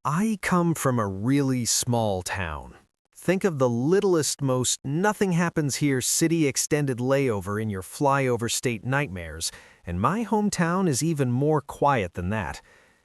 I come from a really small town. Think of the littlest, most nothing happens here city extended layover in your flyover state nightmares, and my hometown is even more quiet than that.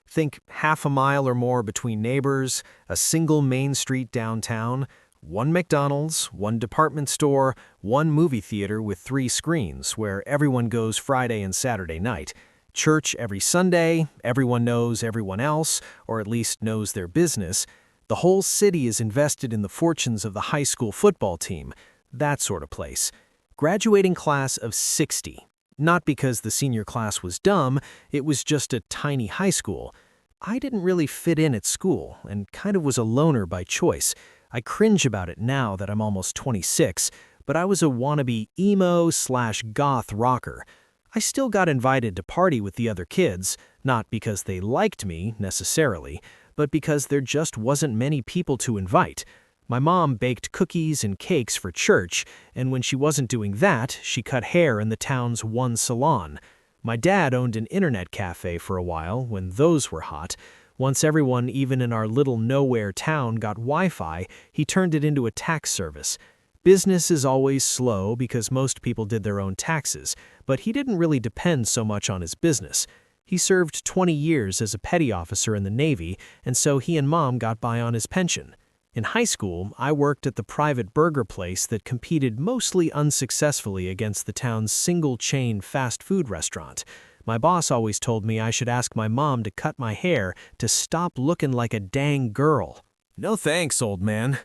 Think half a mile or more between neighbors, a single main street downtown, one McDonald's, one department store, one movie theater with 3 screens where everyone goes Friday and Saturday night. Church every Sunday, everyone knows everyone else, or at least knows their business. The whole city is invested in the fortunes of the high school football team, that sort of place. Graduating class of 60. Not because the senior class was dumb, it was just a tiny high school. I didn't really fit in at school, and kind of was a loner by choice. I cringe about it now that I'm almost 26, but I was a wannabe emo/goth rocker. I still got invited to party with the other kids, not because they liked me, necessarily, but because there just wasn't many people to invite. My mom baked cookies and cakes for church, and when she wasn't doing that, she cut hair in the town's one salon. My dad owned an internet cafe for a while, when those were hot. Once everyone, even in our little nowhere town, got Wi-Fi, he turned it into a tax service. Business is always slow because most people did their own taxes, but he didn't really depend so much on his business. He served 20 years as a petty officer in the Navy, and so he and Mom got by on his pension. In high school, I worked at the private burger place that competed mostly unsuccessfully against the town's single-chain fast food restaurant. My boss always told me I should ask my mom to cut my hair to stop looking like a dang girl. No thanks, old man.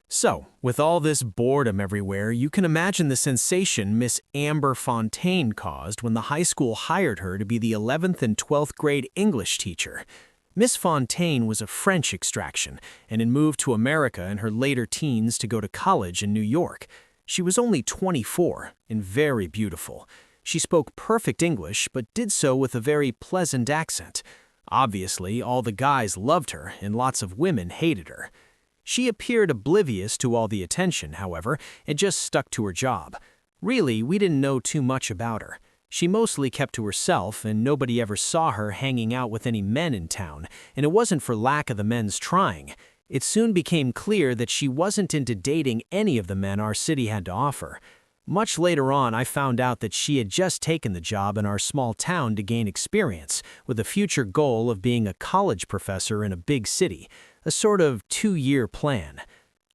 So, with all this boredom everywhere, you can imagine the sensation Miss Amber Fontaine caused when the high school hired her to be the 11th and 12th grade English teacher. Miss Fontaine was of French extraction and had moved to America in her later teens to go to college in New York. She was only 24 and very beautiful. She spoke perfect English, but did so with a very pleasant accent. Obviously, all the guys loved her and lots of women hated her. She appeared oblivious to all the attention, however, and just stuck to her job. Really, we didn't know too much about her. She mostly kept to herself, and nobody ever saw her hanging out with any men in town, and it wasn't for lack of the men's trying. It soon became clear that she wasn't into dating any of the men our city had to offer. Much later on, I found out that she had just taken the job in our small town to gain experience, with a future goal of being a college professor in a big city, a sort of 2-year plan.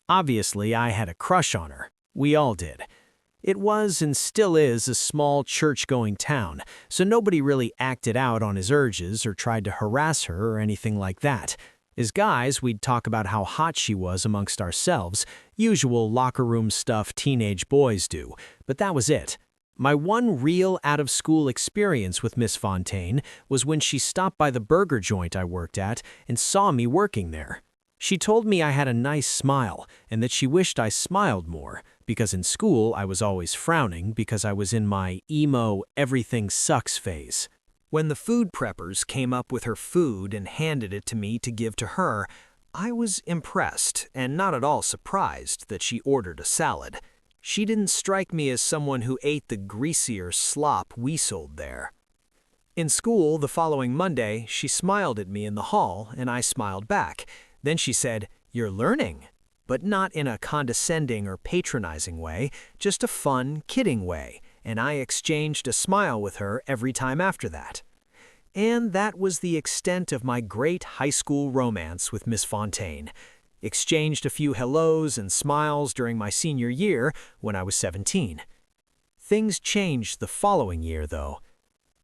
Obviously, I had a crush on her. We all did. It was and still is a small church-going town, so nobody really acted out on his urges or tried to harass her or anything like that. As guys, we'd talk about how hot she was amongst ourselves, usual locker room stuff teenage boys do, but that was it. My one real out-of-school experience with Miss Fontaine was when she stopped by the burger joint I worked at and saw me working there. She told me I had a nice smile and that she wished I smiled more, because in school I was always frowning because I was in my emo everything sucks phase. When the food preppers came up with her food and handed it to me to give to her, I was impressed and not at all surprised that she ordered a salad. She didn't strike me as someone who ate the greasier slop we sold there. In school, the following Monday, she smiled at me in the hall, and I smiled back. Then she said, "You're learning," but not in a condescending or patronizing way, just a fun, kidding way, and I exchanged a smile with her every time after that. And that was the extent of my great high school romance with Miss Fontaine. Exchanged a few hellos and smiles during my senior year when I was 17. Things changed the following year, though.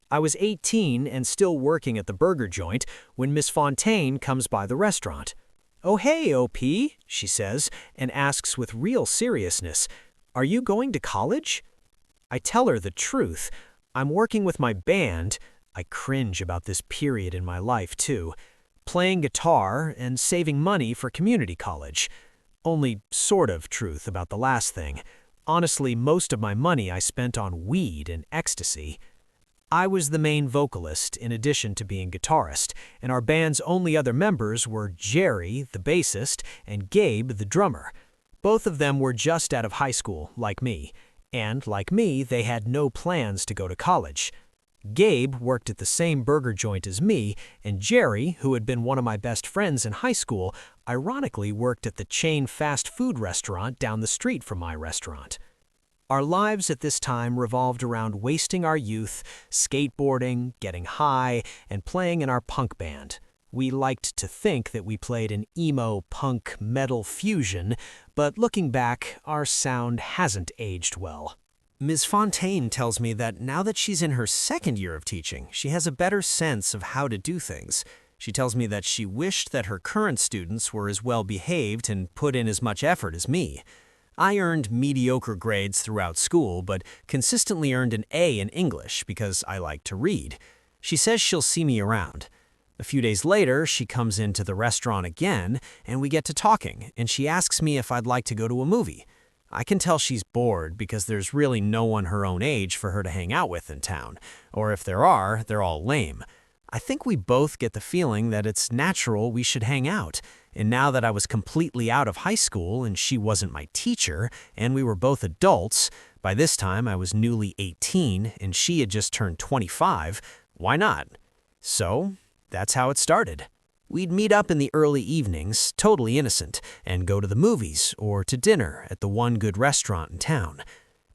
I was 18 and still working at the burger joint when Miss Fontaine comes by the restaurant. "Oh hey, OP," she says, and asks with real seriousness, "Are you going to college?" I tell her the truth. I'm working with my band. I cringe about this period in my life, too. Playing guitar and saving money for community college. Only sort of truth about the last thing. Honestly, most of my money I spent on weed and ecstasy. I was the main vocalist in addition to being guitarist, and our band's only other members were Jerry, the bassist, and Gabe, the drummer. Both of them were just out of high school, like me, and like me, they had no plans to go to college. Gabe worked at the same burger joint as me, and Jerry, who had been one of my best friends in high school, ironically worked at the chain fast food restaurant down the street from my restaurant. Our lives at this time revolved around wasting our youth, skateboarding, getting high, and playing in our punk band. We liked to think that we played an emo punk metal fusion, but looking back, our sound hasn't aged well. Ms. Fontaine tells me that now that she's in her second year of teaching, she has a better sense of how to do things. She tells me that she wished that her current students were as well behaved and put in as much effort as me. I earned mediocre grades throughout school, but consistently earned an A in English because I like to read. She says she'll see me around. A few days later, she comes into the restaurant again, and we get to talking, and she asks me if I'd like to go to a movie. I can tell she's bored because there's really no one her own age for her to hang out with in town, or if there are, they're all lame. I think we both get the feeling that it's natural we should hang out, and now that I was completely out of high school and she wasn't my teacher, and we were both adults, by this time I was newly 18 and she had just turned 25, why not? So, that's how it started. We'd meet up in the early evenings, totally innocent, and go to the movies or to dinner at the one good restaurant in town.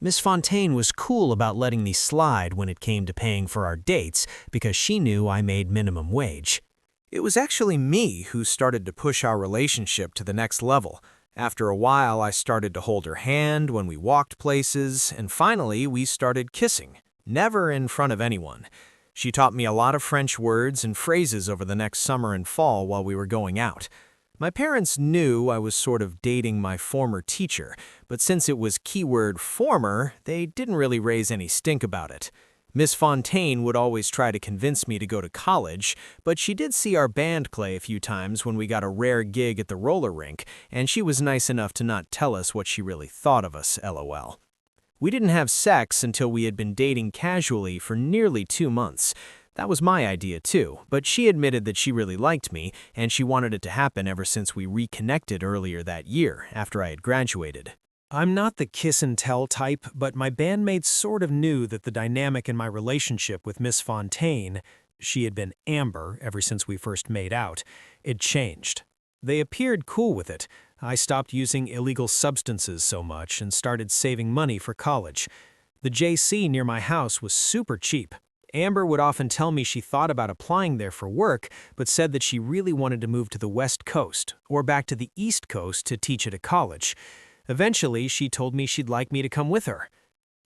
Miss Fontaine was cool about letting me slide when it came to paying for our dates because she knew I made minimum wage. It was actually me who started to push our relationship to the next level. After a while, I started to hold her hand when we walked places, and finally we started kissing, never in front of anyone. She taught me a lot of French words and phrases over the next summer and fall while we were going out. My parents knew I was sort of dating my former teacher, but since it was keyword former, they didn't really raise any stink about it. Miss Fontaine would always try to convince me to go to college, but she did see our band play a few times when we got a rare gig at the roller rink, and she was nice enough to not tell us what she really thought of us, LOL. We didn't have sex until we had been dating casually for nearly 2 months. That was my idea too, but she admitted that she really liked me, and she wanted it to happen ever since we reconnected earlier that year, after I had graduated. I'm not the kiss and tell type, but my bandmates sort of knew that the dynamic in my relationship with Miss Fontaine, she had been Amber ever since we first made out, it changed. They appeared cool with it. I stopped using illegal substances so much and started saving money for college. The JC near my house was super cheap. Amber would often tell me she thought about applying there for work, but said that she really wanted to move to the West Coast or back to the East Coast to teach at a college. Eventually, she told me she'd like me to come with her.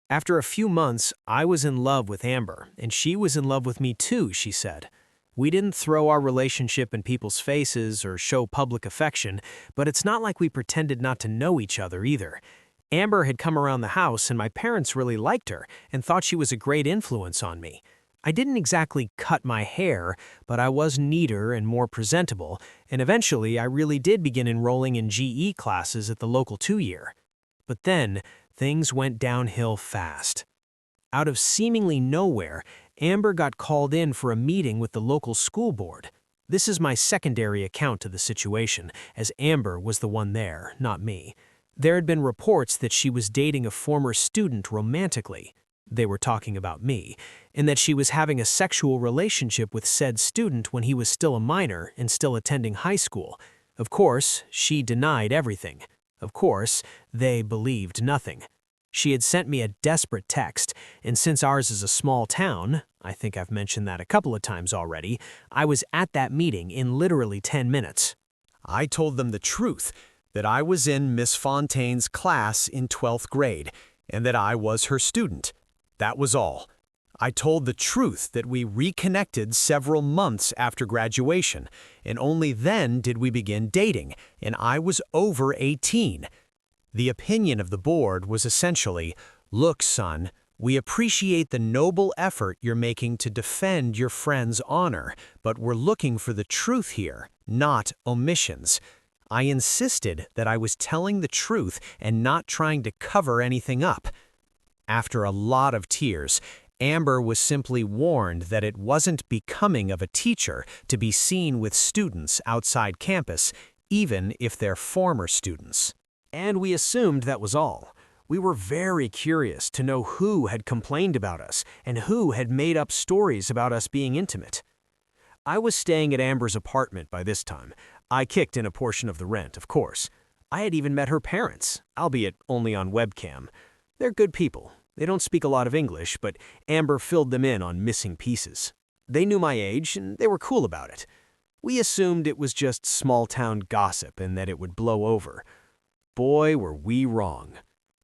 After a few months, I was in love with Amber, and she was in love with me too, she said. We didn't throw our relationship in people's faces or show public affection, but it's not like we pretended not to know each other either. Amber had come around the house and my parents really liked her and thought she was a great influence on me. I didn't exactly cut my hair, but I was neater and more presentable, and eventually I really did begin enrolling in GE classes at the local 2-year. But then, things went downhill fast. Out of seemingly nowhere, Amber got called in for a meeting with the local school board. This is my secondary account to the situation, as Amber was the one there, not me. There had been reports that she was dating a former student romantically. They were talking about me, and that she was having a sexual relationship with said student when he was still a minor and still attending high school. Of course, she denied everything. Of course, they believed nothing. She had sent me a desperate text, and since ours is a small town, I think I've mentioned that a couple of times already, I was at that meeting in literally 10 minutes. I told them the truth, that I was in Miss Fontaine's class in 12th grade, and that I was her student. That was all. I told the truth that we reconnected several months after graduation, and only then did we begin dating, and I was over 18. The opinion of the board was essentially, "Look, son, we appreciate the noble effort you're making to defend your friend's honor, but we're looking for the truth here, not omissions." I insisted that I was telling the truth and not trying to cover anything up. After a lot of tears, Amber was simply warned that it wasn't becoming of a teacher to be seen with students outside campus, even if they're former students. And we assumed that was all. We were very curious to know who had complained about us and who had made up stories about us being intimate. I was staying at Amber's apartment by this time. I kicked in a portion of the rent, of course. I had even met her parents, albeit only on webcam. They're good people. They don't speak a lot of English, but Amber filled them in on missing pieces. They knew my age, and they were cool about it. We assumed it was just small-town gossip and that it would blow over. Boy, were we wrong.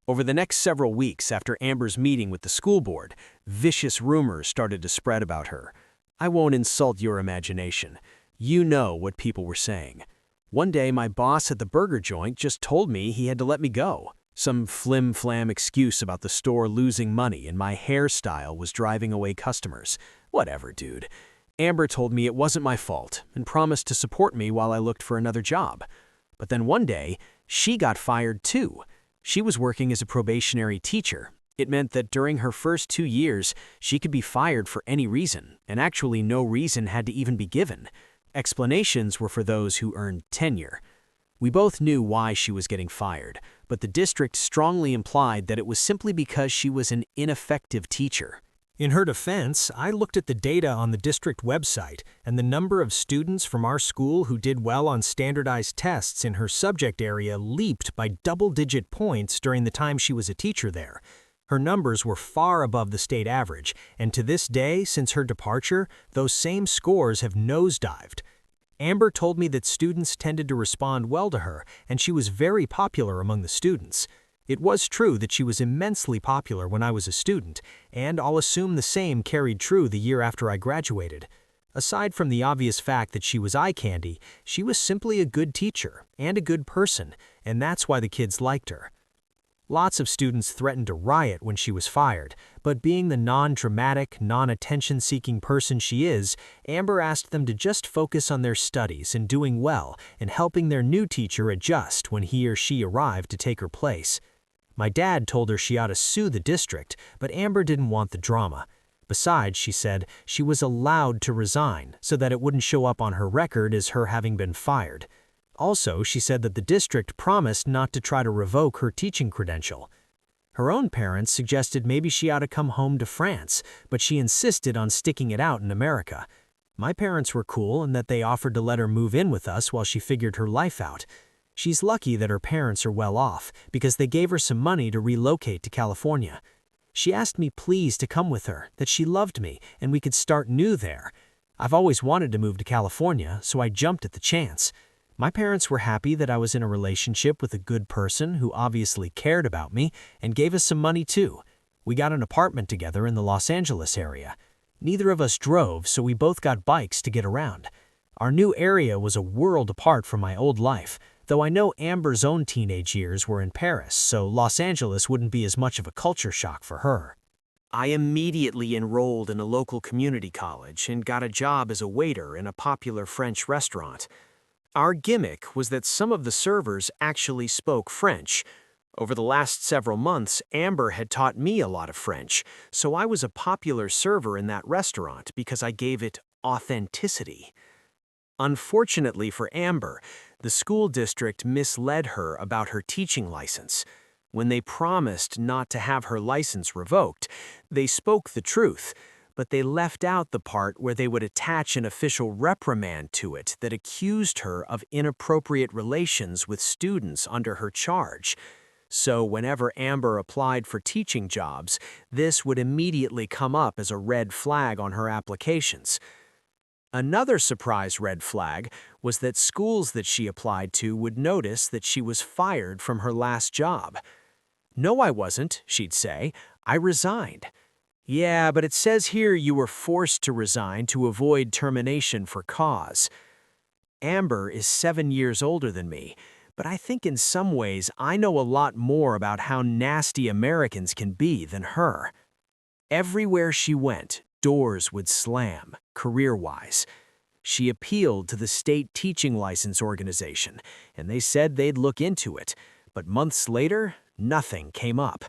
Over the next several weeks after Amber's meeting with the school board, vicious rumors started to spread about her. I won't insult your imagination. You know what people were saying. One day, my boss at the burger joint just told me he had to let me go. Some flim-flam excuse about the store losing money and my hairstyle was driving away customers. Whatever, dude. Amber told me it wasn't my fault and promised to support me while I looked for another job. But then one day, she got fired too. She was working as a probationary teacher. It meant that during her first 2 years, she could be fired for any reason, and actually no reason had to even be given. Explanations were for those who earned tenure. We both knew why she was getting fired, but the district strongly implied that it was simply because she was an ineffective teacher. In her defense, I looked at the data on the district website, and the number of students from our school who did well on standardized tests in her subject area leaped by double-digit points during the time she was a teacher there. Her numbers were far above the state average, and to this day, since her departure, those same scores have nosedived. Amber told me that students tended to respond well to her, and she was very popular among the students. It was true that she was immensely popular when I was a student, and I'll assume the same carried true the year after I graduated. Aside from the obvious fact that she was eye candy, she was simply a good teacher and a good person, and that's why the kids liked her. Lots of students threatened to riot when she was fired, but being the non-dramatic, non-attention-seeking person she is, Amber asked them to just focus on their studies and doing well and helping their new teacher adjust when he or she arrived to take her place. My dad told her she ought to sue the district, but Amber didn't want the drama. Besides, she said, she was allowed to resign so that it wouldn't show up on her record as her having been fired. Also, she said that the district promised not to try to revoke her teaching credential. Her own parents suggested maybe she ought to come home to France, but she insisted on sticking it out in America. My parents were cool in that they offered to let her move in with us while she figured her life out. She's lucky that her parents are well off, because they gave her some money to relocate to California. She asked me please to come with her, that she loved me, and we could start new there. I've always wanted to move to California, so I jumped at the chance. My parents were happy that I was in a relationship with a good person who obviously cared about me and gave us some money too. We got an apartment together in the Los Angeles area. Neither of us drove, so we both got bikes to get around. Our new area was a world apart from my old life, though I know Amber's own teenage years were in Paris, so Los Angeles wouldn't be as much of a culture shock for her. I immediately enrolled in a local community college and got a job as a waiter in a popular French restaurant. Our gimmick was that some of the servers actually spoke French. Over the last several months, Amber had taught me a lot of French, so I was a popular server in that restaurant because I gave it authenticity. Unfortunately for Amber, the school district misled her about her teaching license. When they promised not to have her license revoked, they spoke the truth, but they left out the part where they would attach an official reprimand to it that accused her of inappropriate relations with students under her charge. So whenever Amber applied for teaching jobs, this would immediately come up as a red flag on her applications. Another surprise red flag was that schools that she applied to would notice that she was fired from her last job. "No, I wasn't," she'd say. "I resigned." "Yeah, but it says here you were forced to resign to avoid termination for cause." Amber is 7 years older than me, but I think in some ways I know a lot more about how nasty Americans can be than her. Everywhere she went, doors would slam, career-wise. She appealed to the state teaching license organization, and they said they'd look into it, but months later, nothing came up.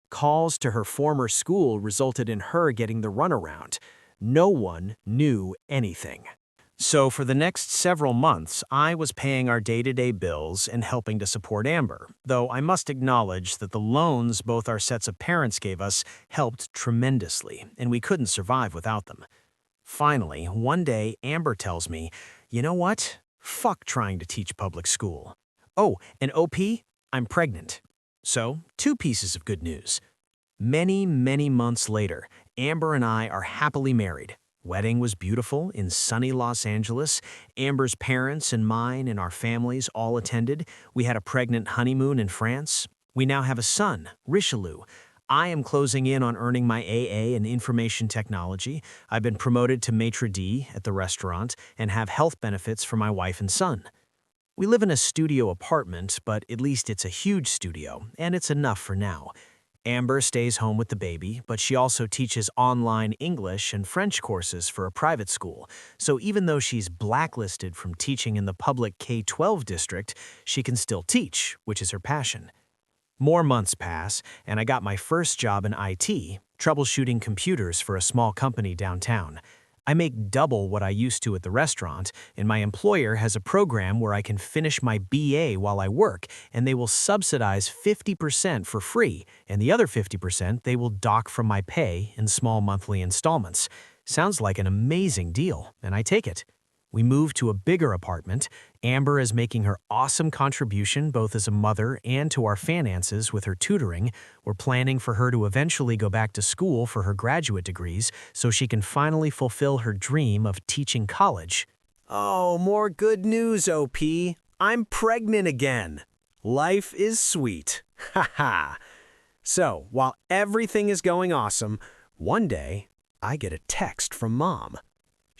Calls to her former school resulted in her getting the runaround. No one knew anything. So for the next several months, I was paying our day-to-day bills and helping to support Amber, though I must acknowledge that the loans both our sets of parents gave us helped tremendously, and we couldn't survive without them. Finally, one day, Amber tells me, you know what? Fuck trying to teach public school. Oh, and OP, I'm pregnant. So, two pieces of good news. Many, many months later, Amber and I are happily married. Wedding was beautiful in sunny Los Angeles. Amber's parents and mine and our families all attended. We had a pregnant honeymoon in France. We now have a son, Richelieu. I am closing in on earning my AA in information technology. I've been promoted to maitre d' at the restaurant and have health benefits for my wife and son. We live in a studio apartment, but at least it's a huge studio, and it's enough for now. Amber stays home with the baby, but she also teaches online English and French courses for a private school. So even though she's blacklisted from teaching in the public K-12 district, she can still teach, which is her passion. More months pass, and I got my first job in IT, troubleshooting computers for a small company downtown. I make double what I used to at the restaurant, and my employer has a program where I can finish my BA while I work, and they will subsidize 50% for free, and the other 50% they will dock from my pay in small monthly installments. Sounds like an amazing deal, and I take it. We move to a bigger apartment. Amber is making her awesome contribution both as a mother and to our finances with her tutoring. We're planning for her to eventually go back to school for her graduate degrees so she can finally fulfill her dream of teaching college. Oh, more good news, OP. I'm pregnant again. Life is sweet. Ha ha. So, while everything is going awesome, one day I get a text from Mom.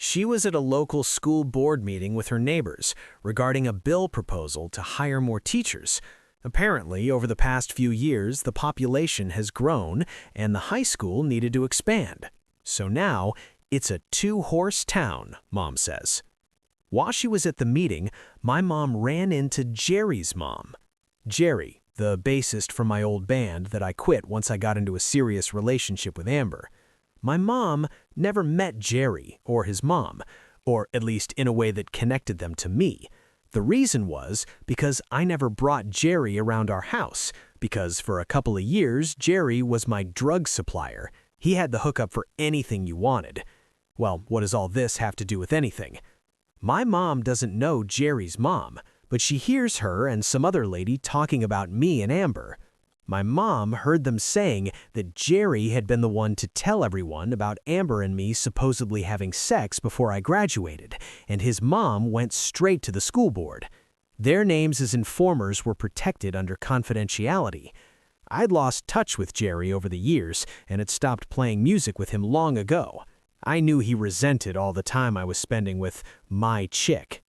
She was at a local school board meeting with her neighbors regarding a bill proposal to hire more teachers. Apparently, over the past few years, the population has grown and the high school needed to expand. So now, it's a two-horse town, Mom says. While she was at the meeting, my mom ran into Jerry's mom. Jerry, the bassist from my old band that I quit once I got into a serious relationship with Amber. My mom never met Jerry or his mom, or at least in a way that connected them to me. The reason was because I never brought Jerry around our house, because for a couple of years, Jerry was my drug supplier. He had the hookup for anything you wanted. Well, what does all this have to do with anything? My mom doesn't know Jerry's mom, but she hears her and some other lady talking about me and Amber. My mom heard them saying that Jerry had been the one to tell everyone about Amber and me supposedly having sex before I graduated, and his mom went straight to the school board. Their names as informers were protected under confidentiality. I'd lost touch with Jerry over the years and had stopped playing music with him long ago. I knew he resented all the time I was spending with my chick.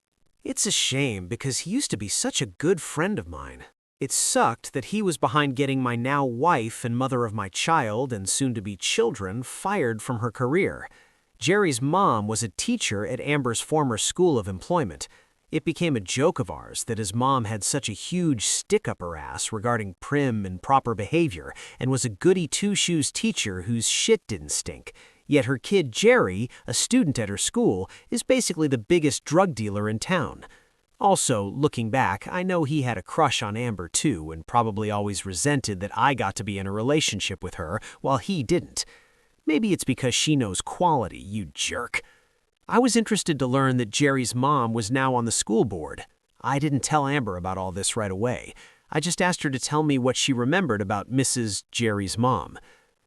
It's a shame because he used to be such a good friend of mine. It sucked that he was behind getting my now wife and mother of my child and soon-to-be children fired from her career. Jerry's mom was a teacher at Amber's former school of employment. It became a joke of ours that his mom had such a huge stick up her ass regarding prim and proper behavior and was a goody two-shoes teacher whose shit didn't stink. Yet her kid Jerry, a student at her school, is basically the biggest drug dealer in town. Also, looking back, I know he had a crush on Amber too and probably always resented that I got to be in a relationship with her while he didn't. Maybe it's because she knows quality, you jerk. I was interested to learn that Jerry's mom was now on the school board. I didn't tell Amber about all this right away. I just asked her to tell me what she remembered about Mrs. Jerry's mom.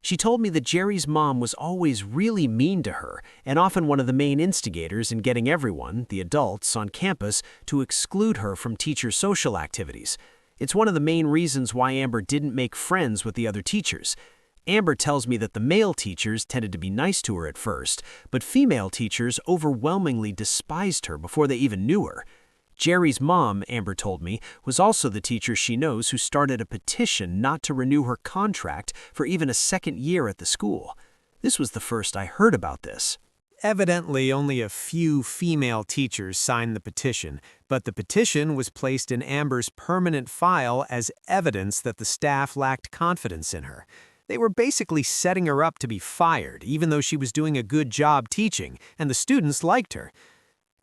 She told me that Jerry's mom was always really mean to her and often one of the main instigators in getting everyone, the adults, on campus to exclude her from teacher social activities. It's one of the main reasons why Amber didn't make friends with the other teachers. Amber tells me that the male teachers tended to be nice to her at first, but female teachers overwhelmingly despised her before they even knew her. Jerry's mom, Amber told me, was also the teacher she knows who started a petition not to renew her contract for even a second year at the school. This was the first I heard about this. Evidently, only a few female teachers signed the petition, but the petition was placed in Amber's permanent file as evidence that the staff lacked confidence in her. They were basically setting her up to be fired, even though she was doing a good job teaching, and the students liked her.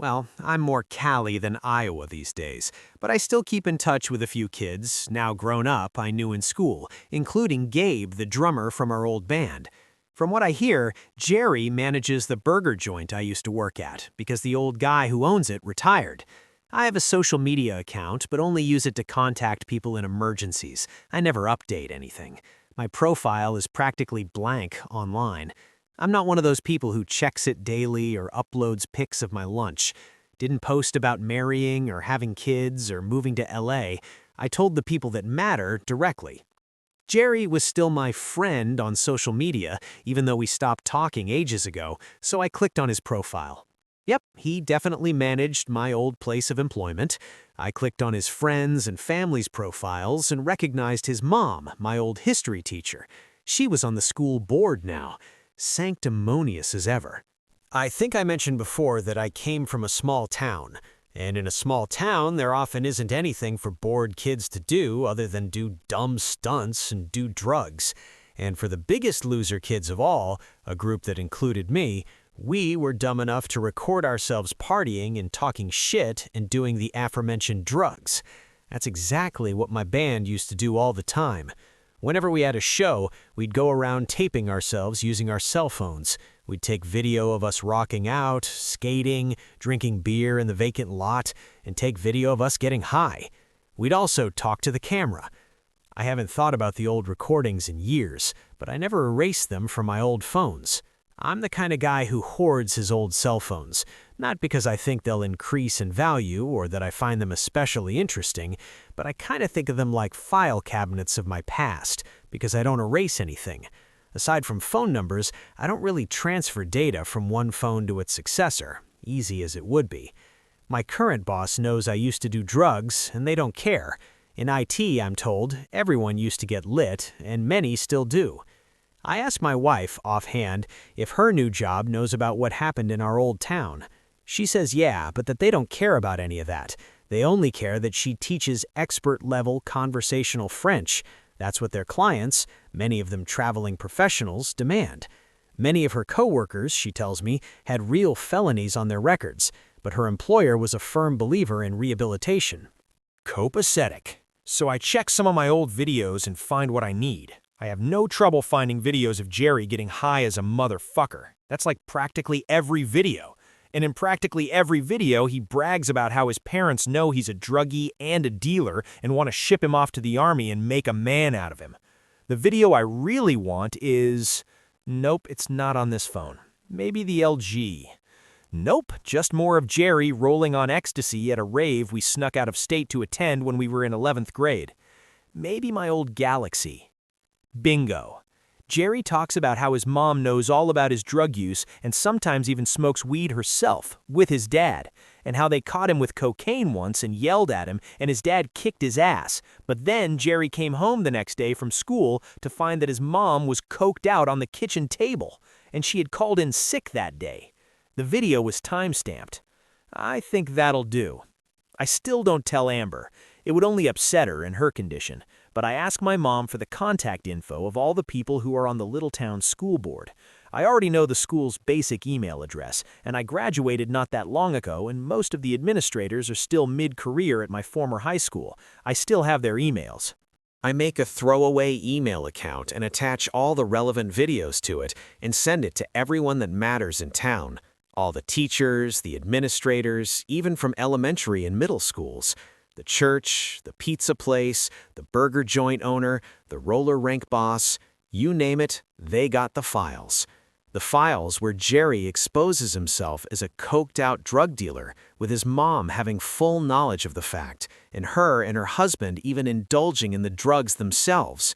Well, I'm more Cali than Iowa these days, but I still keep in touch with a few kids, now grown up, I knew in school, including Gabe, the drummer from our old band. From what I hear, Jerry manages the burger joint I used to work at because the old guy who owns it retired. I have a social media account, but only use it to contact people in emergencies. I never update anything. My profile is practically blank online. I'm not one of those people who checks it daily or uploads pics of my lunch. Didn't post about marrying or having kids or moving to LA. I told the people that matter directly. Jerry was still my friend on social media, even though we stopped talking ages ago, so I clicked on his profile. Yep, he definitely managed my old place of employment. I clicked on his friends and family's profiles and recognized his mom, my old history teacher. She was on the school board now, sanctimonious as ever. I think I mentioned before that I came from a small town, and in a small town there often isn't anything for bored kids to do other than do dumb stunts and do drugs. And for the biggest loser kids of all, a group that included me, we were dumb enough to record ourselves partying and talking shit and doing the aforementioned drugs. That's exactly what my band used to do all the time. Whenever we had a show, we'd go around taping ourselves using our cell phones. We'd take video of us rocking out, skating, drinking beer in the vacant lot, and take video of us getting high. We'd also talk to the camera. I haven't thought about the old recordings in years, but I never erased them from my old phones. I'm the kind of guy who hoards his old cell phones, not because I think they'll increase in value or that I find them especially interesting, but I kind of think of them like file cabinets of my past, because I don't erase anything. Aside from phone numbers, I don't really transfer data from one phone to its successor, easy as it would be. My current boss knows I used to do drugs, and they don't care. In IT, I'm told, everyone used to get lit, and many still do. I asked my wife, offhand, if her new job knows about what happened in our old town. She says yeah, but that they don't care about any of that. They only care that she teaches expert-level conversational French. That's what their clients, many of them traveling professionals, demand. Many of her coworkers, she tells me, had real felonies on their records, but her employer was a firm believer in rehabilitation. Copacetic. So I check some of my old videos and find what I need. I have no trouble finding videos of Jerry getting high as a motherfucker. That's like practically every video. And in practically every video, he brags about how his parents know he's a druggie and a dealer and want to ship him off to the army and make a man out of him. The video I really want is... Nope, it's not on this phone. Maybe the LG. Nope, just more of Jerry rolling on ecstasy at a rave we snuck out of state to attend when we were in 11th grade. Maybe my old Galaxy. Bingo. Jerry talks about how his mom knows all about his drug use and sometimes even smokes weed herself, with his dad, and how they caught him with cocaine once and yelled at him and his dad kicked his ass. But then Jerry came home the next day from school to find that his mom was coked out on the kitchen table, and she had called in sick that day. The video was time-stamped. I think that'll do. I still don't tell Amber. It would only upset her in her condition. But I ask my mom for the contact info of all the people who are on the little town school board. I already know the school's basic email address, and I graduated not that long ago, and most of the administrators are still mid-career at my former high school. I still have their emails. I make a throwaway email account and attach all the relevant videos to it and send it to everyone that matters in town. All the teachers, the administrators, even from elementary and middle schools. The church, the pizza place, the burger joint owner, the roller rink boss, you name it, they got the files. The files where Jerry exposes himself as a coked-out drug dealer, with his mom having full knowledge of the fact, and her and her husband even indulging in the drugs themselves.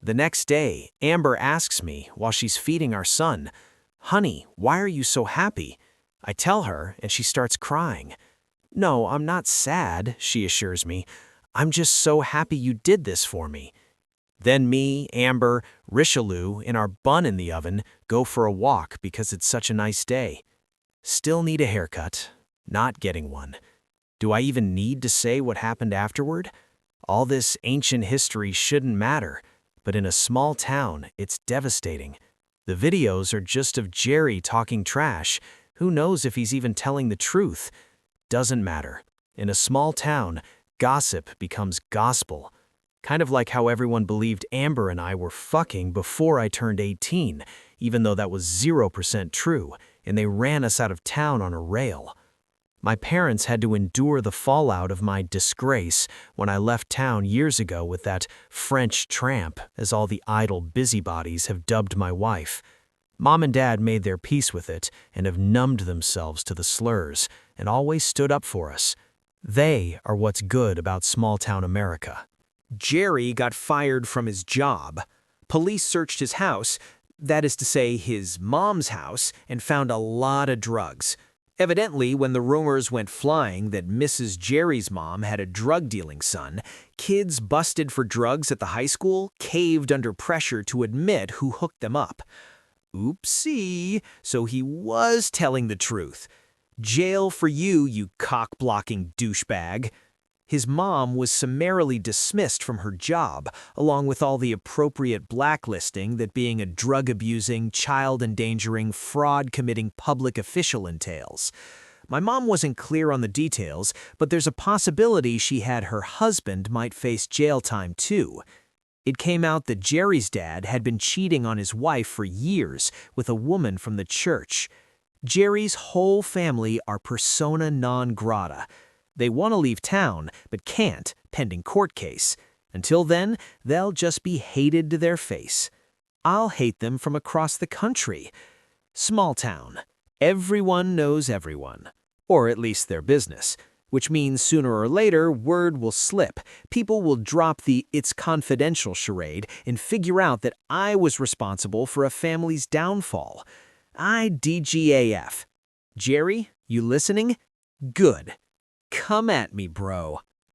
The next day, Amber asks me, while she's feeding our son, "Honey, why are you so happy?" I tell her, and she starts crying. "No, I'm not sad," she assures me. "I'm just so happy you did this for me." Then me, Amber, Richelieu, and our bun in the oven go for a walk because it's such a nice day. Still need a haircut. Not getting one. Do I even need to say what happened afterward? All this ancient history shouldn't matter, but in a small town, it's devastating. The videos are just of Jerry talking trash, Who knows if he's even telling the truth? Doesn't matter. In a small town, gossip becomes gospel. Kind of like how everyone believed Amber and I were fucking before I turned 18, even though that was 0% true, and they ran us out of town on a rail. My parents had to endure the fallout of my disgrace when I left town years ago with that French tramp, as all the idle busybodies have dubbed my wife. Mom and Dad made their peace with it and have numbed themselves to the slurs and always stood up for us. They are what's good about small-town America. Jerry got fired from his job. Police searched his house, that is to say his mom's house, and found a lot of drugs. Evidently, when the rumors went flying that Mrs. Jerry's mom had a drug-dealing son, kids busted for drugs at the high school caved under pressure to admit who hooked them up. Oopsie, so he was telling the truth. Jail for you, you cock-blocking douchebag. His mom was summarily dismissed from her job, along with all the appropriate blacklisting that being a drug-abusing, child-endangering, fraud-committing public official entails. My mom wasn't clear on the details, but there's a possibility she had her husband might face jail time too. It came out that Jerry's dad had been cheating on his wife for years with a woman from the church. Jerry's whole family are persona non grata. They want to leave town, but can't, pending court case. Until then, they'll just be hated to their face. I'll hate them from across the country. Small town. Everyone knows everyone. Or at least their business. Which means sooner or later, word will slip. People will drop the "it's confidential" charade and figure out that I was responsible for a family's downfall. I DGAF. Jerry, you listening? Good. Come at me, bro.